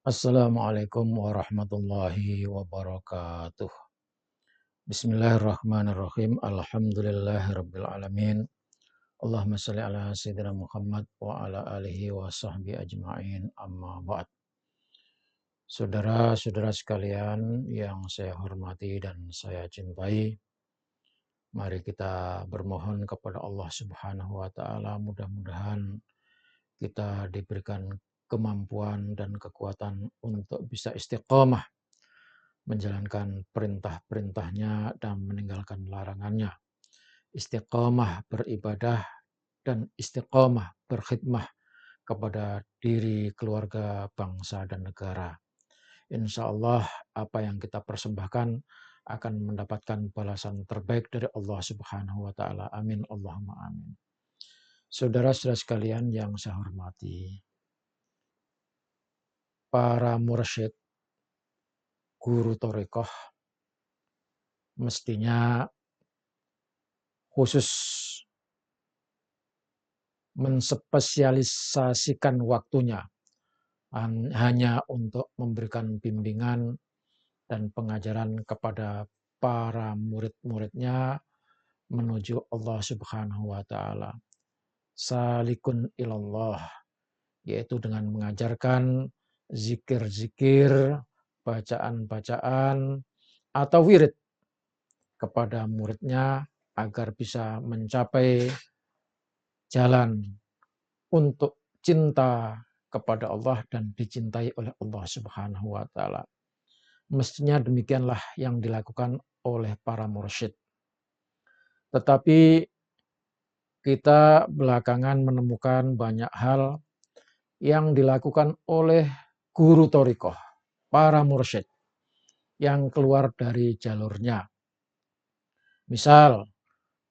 Assalamualaikum warahmatullahi wabarakatuh. Bismillahirrahmanirrahim. Alhamdulillahirabbil alamin. Allahumma shalli ala sayyidina Muhammad wa ala alihi wa sahbihi ajma'in. Amma ba'd. Saudara-saudara sekalian yang saya hormati dan saya cintai, mari kita bermohon kepada Allah Subhanahu wa taala, mudah-mudahan kita diberikan kemampuan dan kekuatan untuk bisa istiqomah menjalankan perintah-perintahnya dan meninggalkan larangannya. Istiqomah beribadah dan istiqomah berkhidmah kepada diri, keluarga, bangsa, dan negara. Insya Allah apa yang kita persembahkan akan mendapatkan balasan terbaik dari Allah Subhanahu wa Ta'ala. Amin. Allahumma amin. Saudara-saudara sekalian yang saya hormati, para mursyid, guru thariqah mestinya khusus menspesialisasikan waktunya hanya untuk memberikan bimbingan dan pengajaran kepada para murid-muridnya menuju Allah Subhanahu wa taala. Salikun ilallah, yaitu dengan mengajarkan zikir-zikir, bacaan-bacaan atau wirid kepada muridnya agar bisa mencapai jalan untuk cinta kepada Allah dan dicintai oleh Allah Subhanahu wa taala. Mestinya demikianlah yang dilakukan oleh para mursyid. Tetapi kita belakangan menemukan banyak hal yang dilakukan oleh guru thariqah, para mursyid yang keluar dari jalurnya. Misal,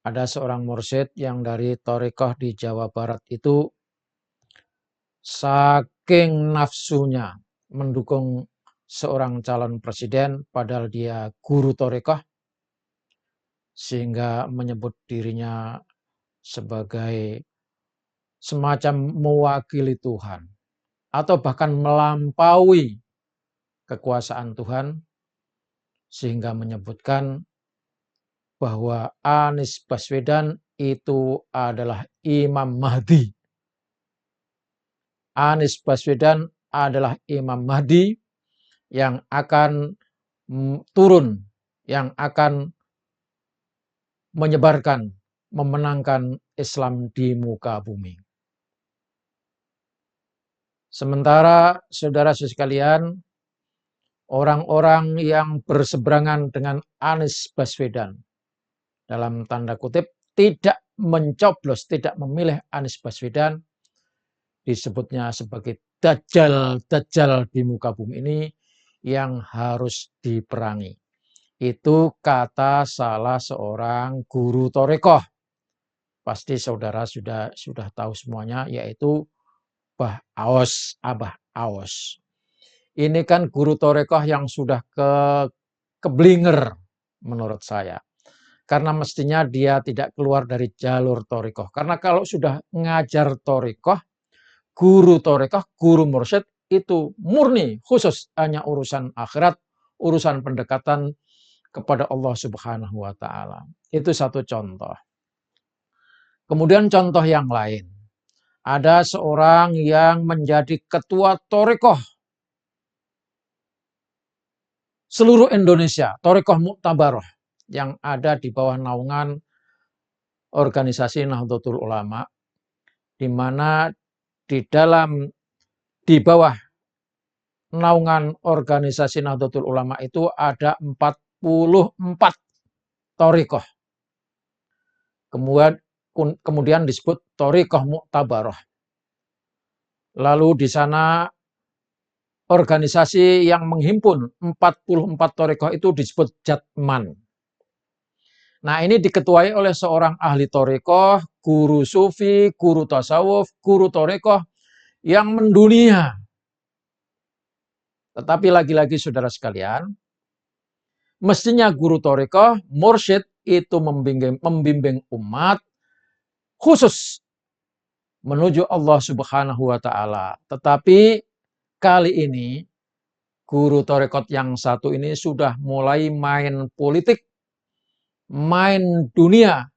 ada seorang mursyid yang dari thariqah di Jawa Barat itu saking nafsunya mendukung seorang calon presiden padahal dia guru thariqah, sehingga menyebut dirinya sebagai semacam mewakili Tuhan atau bahkan melampaui kekuasaan Tuhan, sehingga menyebutkan bahwa Anies Baswedan itu adalah Imam Mahdi. Anies Baswedan adalah Imam Mahdi yang akan turun, yang akan menyebarkan, memenangkan Islam di muka bumi. Sementara saudara-saudara sekalian, orang-orang yang berseberangan dengan Anies Baswedan, dalam tanda kutip, tidak mencoblos, tidak memilih Anies Baswedan, disebutnya sebagai dajjal di muka bumi ini yang harus diperangi. Itu kata salah seorang guru thariqah. Pasti saudara sudah tahu semuanya, yaitu Abah Aos. Ini kan guru thariqah yang sudah keblinger menurut saya. Karena mestinya dia tidak keluar dari jalur thariqah. Karena kalau sudah ngajar thariqah, guru thariqah, guru mursyid itu murni khusus hanya urusan akhirat, urusan pendekatan kepada Allah Subhanahu wa taala. Itu satu contoh. Kemudian contoh yang lain. Ada seorang yang menjadi ketua thariqah seluruh Indonesia, thariqah Mu'tabarah, yang ada di bawah naungan organisasi Nahdlatul Ulama, di mana di bawah naungan organisasi Nahdlatul Ulama itu ada 44 thariqah. Kemudian disebut thariqah Mu'tabarah. Lalu di sana organisasi yang menghimpun 44 thariqah itu disebut Jatman. Nah, ini diketuai oleh seorang ahli thariqah, guru sufi, guru tasawuf, guru thariqah yang mendunia. Tetapi lagi-lagi saudara sekalian, mestinya guru thariqah, mursyid itu membimbing umat khusus menuju Allah Subhanahu wa taala. Tetapi kali ini guru tarekat yang satu ini sudah mulai main politik, main dunia,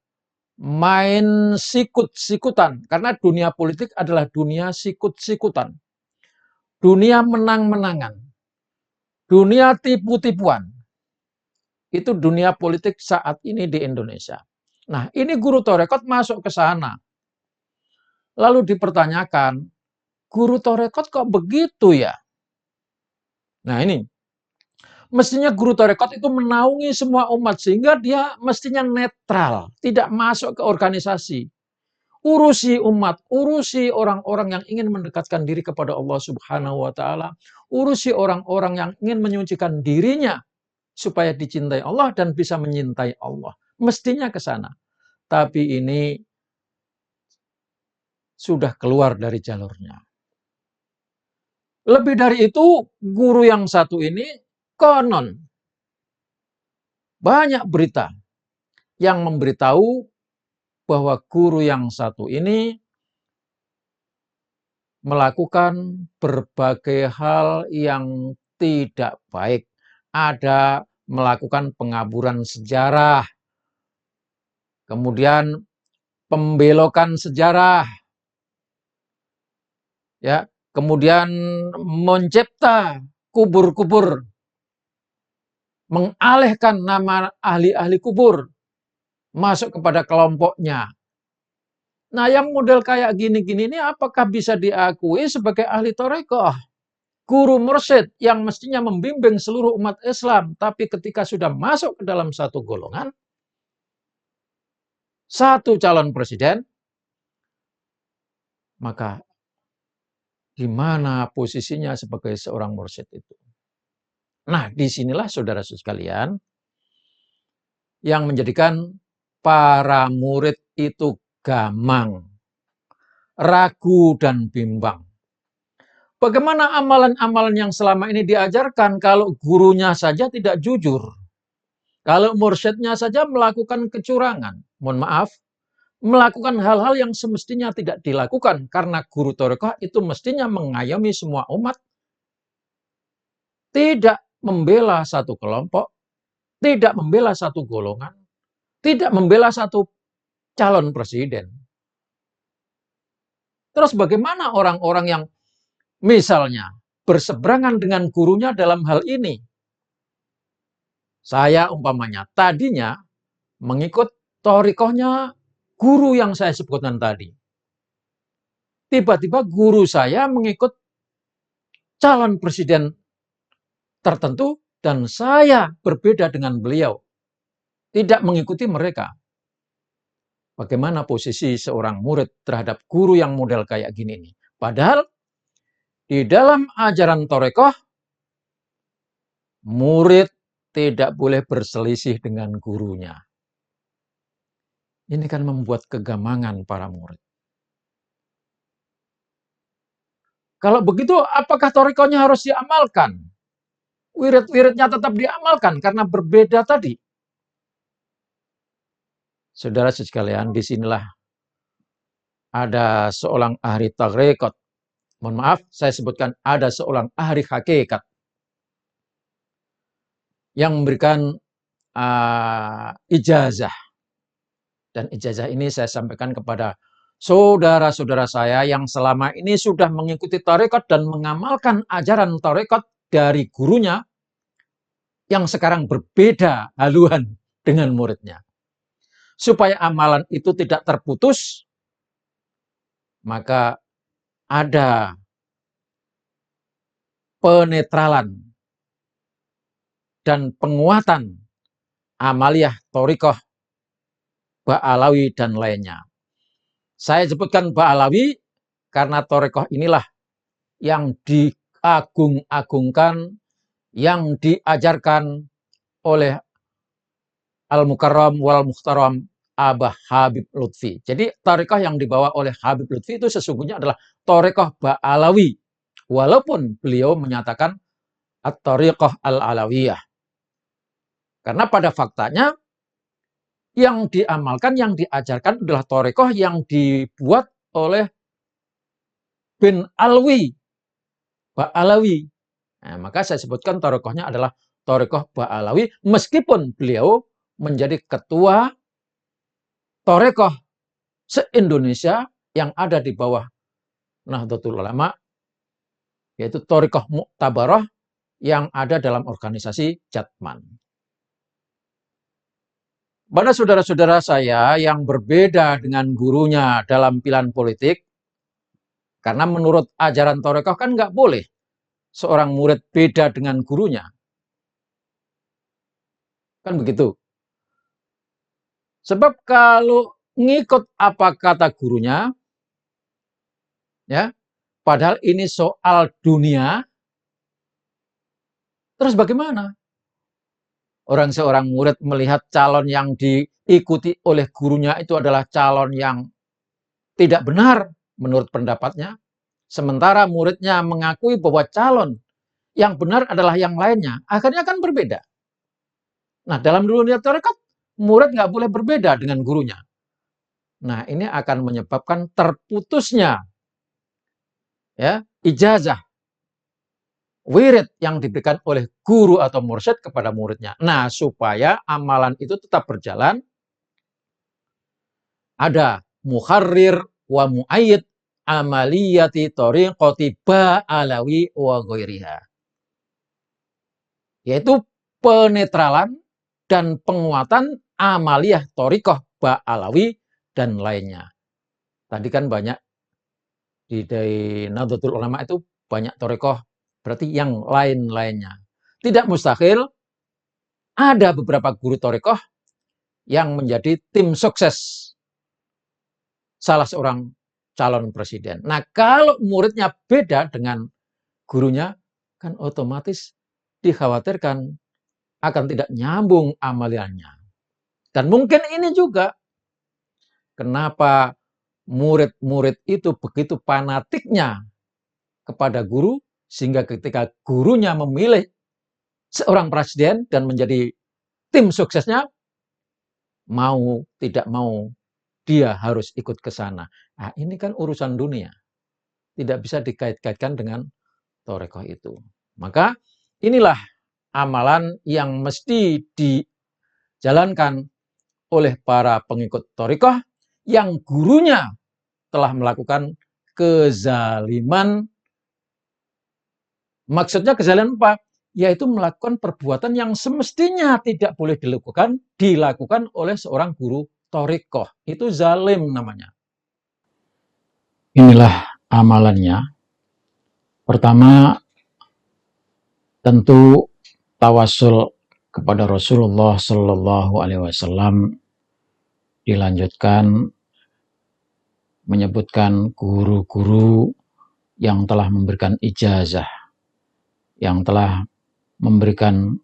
main sikut-sikutan. Karena dunia politik adalah dunia sikut-sikutan. Dunia menang-menangan. Dunia tipu-tipuan. Itu dunia politik saat ini di Indonesia. Nah, ini guru tarekat masuk ke sana. Lalu dipertanyakan, guru tarekat kok begitu ya? Nah ini, mestinya guru tarekat itu menaungi semua umat, sehingga dia mestinya netral, tidak masuk ke organisasi. Urusi umat, urusi orang-orang yang ingin mendekatkan diri kepada Allah Subhanahu wa Ta'ala, urusi orang-orang yang ingin menyucikan dirinya supaya dicintai Allah dan bisa menyintai Allah. Mestinya ke sana. Tapi ini sudah keluar dari jalurnya. Lebih dari itu, guru yang satu ini konon banyak berita yang memberitahu bahwa guru yang satu ini melakukan berbagai hal yang tidak baik. Ada melakukan pengaburan sejarah, kemudian pembelokan sejarah, ya, kemudian mencipta kubur-kubur, mengalihkan nama ahli-ahli kubur masuk kepada kelompoknya. Nah, yang model kayak gini-gini ini apakah bisa diakui sebagai ahli tarekat? Guru mursyid yang mestinya membimbing seluruh umat Islam, tapi ketika sudah masuk ke dalam satu golongan, satu calon presiden, maka di mana posisinya sebagai seorang mursyid itu? Nah, disinilah saudara-saudara sekalian, yang menjadikan para murid itu gamang, ragu dan bimbang. Bagaimana amalan-amalan yang selama ini diajarkan kalau gurunya saja tidak jujur? Kalau mursyidnya saja melakukan kecurangan, mohon maaf, melakukan hal-hal yang semestinya tidak dilakukan, karena guru tarekat itu mestinya mengayomi semua umat, tidak membela satu kelompok, tidak membela satu golongan, tidak membela satu calon presiden. Terus bagaimana orang-orang yang misalnya berseberangan dengan gurunya dalam hal ini? Saya umpamanya tadinya mengikut thariqahnya guru yang saya sebutkan tadi. Tiba-tiba guru saya mengikut calon presiden tertentu dan saya berbeda dengan beliau. Tidak mengikuti mereka. Bagaimana posisi seorang murid terhadap guru yang model kayak gini nih? Padahal di dalam ajaran thariqah, murid tidak boleh berselisih dengan gurunya. Ini kan membuat kegamangan para murid. Kalau begitu, apakah thariqahnya harus diamalkan? Wirid-wiridnya tetap diamalkan karena berbeda tadi. Saudara sekalian, disinilah ada seorang ahli tarekat. Mohon maaf, saya sebutkan ada seorang ahli hakikat yang memberikan ijazah. Dan ijazah ini saya sampaikan kepada saudara-saudara saya yang selama ini sudah mengikuti tarekat dan mengamalkan ajaran tarekat dari gurunya yang sekarang berbeda haluan dengan muridnya. Supaya amalan itu tidak terputus, maka ada penetralan dan penguatan amaliyah thariqah Ba'alawi dan lainnya. Saya sebutkan Ba'alawi karena thariqah inilah yang diagung-agungkan, yang diajarkan oleh Al-Mukarram wal Muhtaram Abah Habib Lutfi. Jadi thariqah yang dibawa oleh Habib Lutfi itu sesungguhnya adalah thariqah Ba'alawi. Walaupun beliau menyatakan at-thariqah al-alawiyah. Karena pada faktanya yang diamalkan, yang diajarkan adalah thariqah yang dibuat oleh bin Alwi, Ba'alawi. Nah, maka saya sebutkan thariqahnya adalah thariqah Ba'alawi, meskipun beliau menjadi ketua thariqah se-Indonesia yang ada di bawah Nahdlatul Ulama, yaitu thariqah Mu'tabarah yang ada dalam organisasi Jatman. Pada saudara-saudara saya yang berbeda dengan gurunya dalam pilihan politik, karena menurut ajaran thariqah kan nggak boleh seorang murid beda dengan gurunya. Kan begitu. Sebab kalau ngikut apa kata gurunya, ya, padahal ini soal dunia, terus bagaimana? Seorang murid melihat calon yang diikuti oleh gurunya itu adalah calon yang tidak benar menurut pendapatnya, sementara muridnya mengakui bahwa calon yang benar adalah yang lainnya, akhirnya kan berbeda. Nah, dalam dunia tarekat, murid nggak boleh berbeda dengan gurunya. Nah, ini akan menyebabkan terputusnya, ya, ijazah wirid yang diberikan oleh guru atau mursyid kepada muridnya. Nah, supaya amalan itu tetap berjalan, ada muharrir wa muayyid amaliyati thariqati Ba'alawi wa ghairiha. Yaitu penetralan dan penguatan amaliyah thariqah Ba'alawi dan lainnya. Tadi kan banyak di Nahdlatul Ulama itu banyak thariqah, berarti yang lain-lainnya. Tidak mustahil ada beberapa guru thariqah yang menjadi tim sukses salah seorang calon presiden. Nah, kalau muridnya beda dengan gurunya, kan otomatis dikhawatirkan akan tidak nyambung amaliannya. Dan mungkin ini juga kenapa murid-murid itu begitu fanatiknya kepada guru, sehingga ketika gurunya memilih seorang presiden dan menjadi tim suksesnya, mau tidak mau dia harus ikut ke sana. Nah, ini kan urusan dunia. Tidak bisa dikait-kaitkan dengan thariqah itu. Maka inilah amalan yang mesti dijalankan oleh para pengikut thariqah yang gurunya telah melakukan kezaliman. Maksudnya kezaliman apa? Yaitu melakukan perbuatan yang semestinya tidak boleh dilakukan oleh seorang guru thariqah. Itu zalim namanya. Inilah amalannya. Pertama, tentu tawasul kepada Rasulullah Shallallahu Alaihi Wasallam, dilanjutkan menyebutkan guru-guru yang telah memberikan ijazah, yang telah memberikan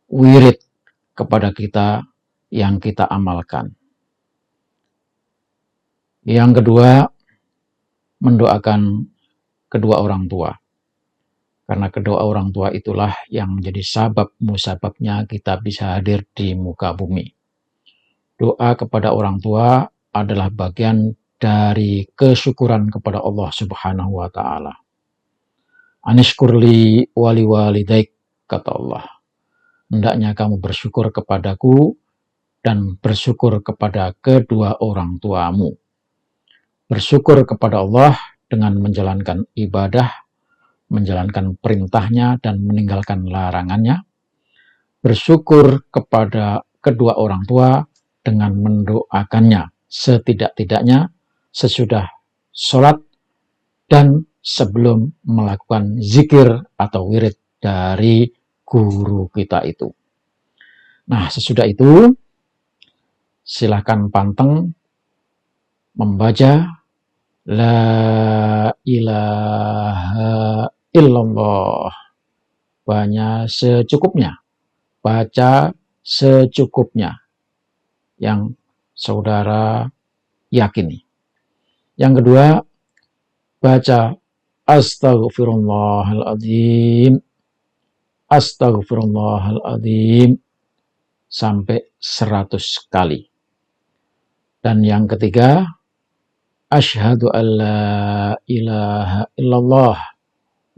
wirid kepada kita yang kita amalkan. Yang kedua, mendoakan kedua orang tua. Karena kedua orang tua itulah yang menjadi musababnya kita bisa hadir di muka bumi. Doa kepada orang tua adalah bagian dari kesyukuran kepada Allah Subhanahu wa taala. Anishkurli wali walidaik, kata Allah. Hendaknya kamu bersyukur kepadaku dan bersyukur kepada kedua orang tuamu. Bersyukur kepada Allah dengan menjalankan ibadah, menjalankan perintahnya dan meninggalkan larangannya. Bersyukur kepada kedua orang tua dengan mendoakannya setidak-tidaknya sesudah sholat dan sebelum melakukan zikir atau wirid dari guru kita itu. Nah, sesudah itu silakan panteng membaca La ilaha illallah. Banyak secukupnya. Baca secukupnya yang saudara yakini. Yang kedua, baca Astaghfirullahaladzim. Astaghfirullahaladzim sampai 100 kali. Dan yang ketiga, Asyhadu an la ilaha illallah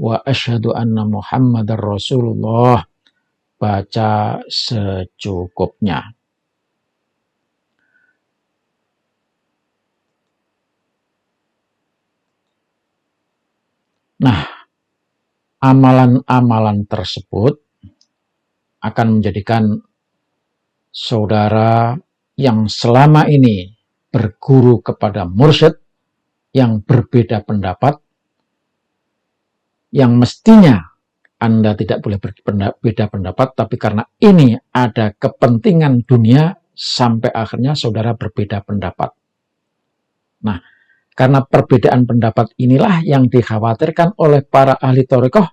wa asyhadu anna Muhammadar Rasulullah. Baca secukupnya. Nah, amalan-amalan tersebut akan menjadikan saudara yang selama ini berguru kepada mursyid yang berbeda pendapat, yang mestinya Anda tidak boleh berbeda pendapat, tapi karena ini ada kepentingan dunia, sampai akhirnya saudara berbeda pendapat. Nah, karena perbedaan pendapat inilah yang dikhawatirkan oleh para ahli thariqah,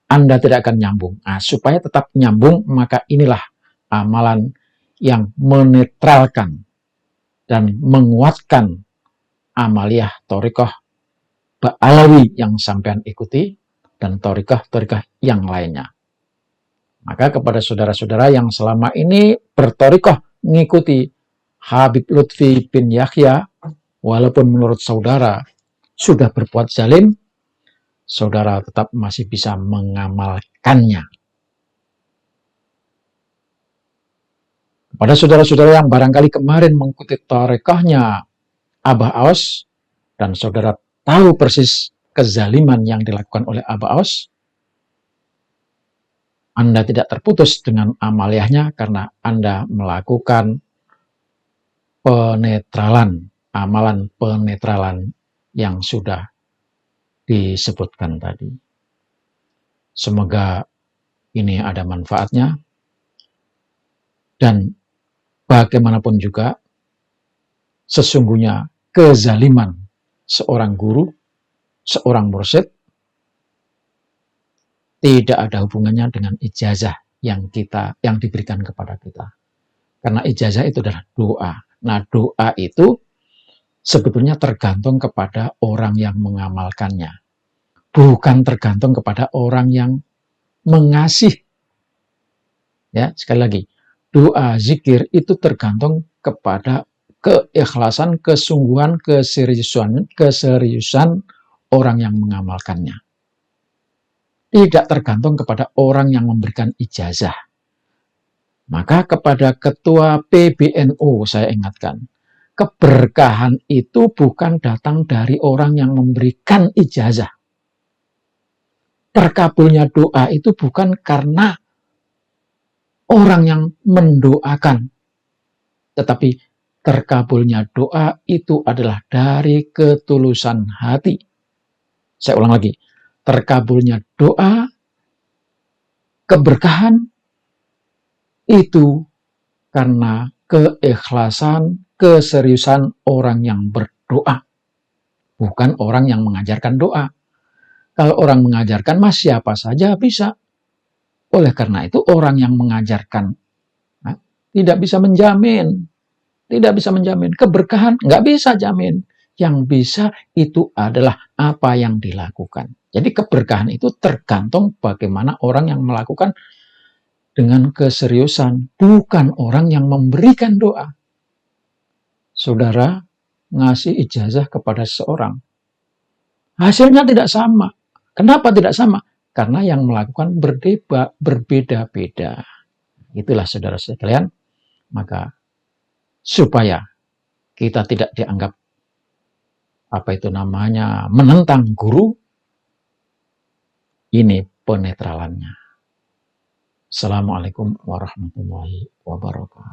Anda tidak akan nyambung. Nah, supaya tetap nyambung, maka inilah amalan yang menetralkan dan menguatkan amaliyah thariqah Alawi yang sampean ikuti dan thariqah yang lainnya. Maka kepada saudara-saudara yang selama ini berthariqah mengikuti Habib Lutfi bin Yahya, walaupun menurut saudara sudah berbuat zalim, saudara tetap masih bisa mengamalkannya. Pada saudara-saudara yang barangkali kemarin mengikuti thariqahnya Abah Aos, dan saudara tahu persis kezaliman yang dilakukan oleh Abah Aos, Anda tidak terputus dengan amaliyahnya karena Anda melakukan penetralan, amalan penetralan yang sudah disebutkan tadi. Semoga ini ada manfaatnya, dan bagaimanapun juga sesungguhnya kezaliman seorang guru, seorang mursyid tidak ada hubungannya dengan ijazah yang diberikan kepada kita. Karena ijazah itu adalah doa. Nah, doa itu sebetulnya tergantung kepada orang yang mengamalkannya. Bukan tergantung kepada orang yang mengasih. Ya, sekali lagi, doa, zikir itu tergantung kepada keikhlasan, kesungguhan, keseriusan orang yang mengamalkannya. Tidak tergantung kepada orang yang memberikan ijazah. Maka kepada ketua PBNU saya ingatkan, keberkahan itu bukan datang dari orang yang memberikan ijazah. Terkabulnya doa itu bukan karena orang yang mendoakan, tetapi terkabulnya doa itu adalah dari ketulusan hati. Saya ulang lagi, terkabulnya doa, keberkahan itu karena keikhlasan, keseriusan orang yang berdoa, bukan orang yang mengajarkan doa. Kalau orang mengajarkan, mas siapa saja bisa. Oleh karena itu orang yang mengajarkan tidak bisa menjamin, keberkahan, nggak bisa jamin. Yang bisa itu adalah apa yang dilakukan. Jadi keberkahan itu tergantung bagaimana orang yang melakukan dengan keseriusan, bukan orang yang memberikan doa. Saudara ngasih ijazah kepada seseorang, hasilnya tidak sama. Kenapa tidak sama? Karena yang melakukan berbeda-beda. Itulah saudara sekalian, maka supaya kita tidak dianggap menentang guru, ini penetralannya. Assalamualaikum warahmatullahi wabarakatuh.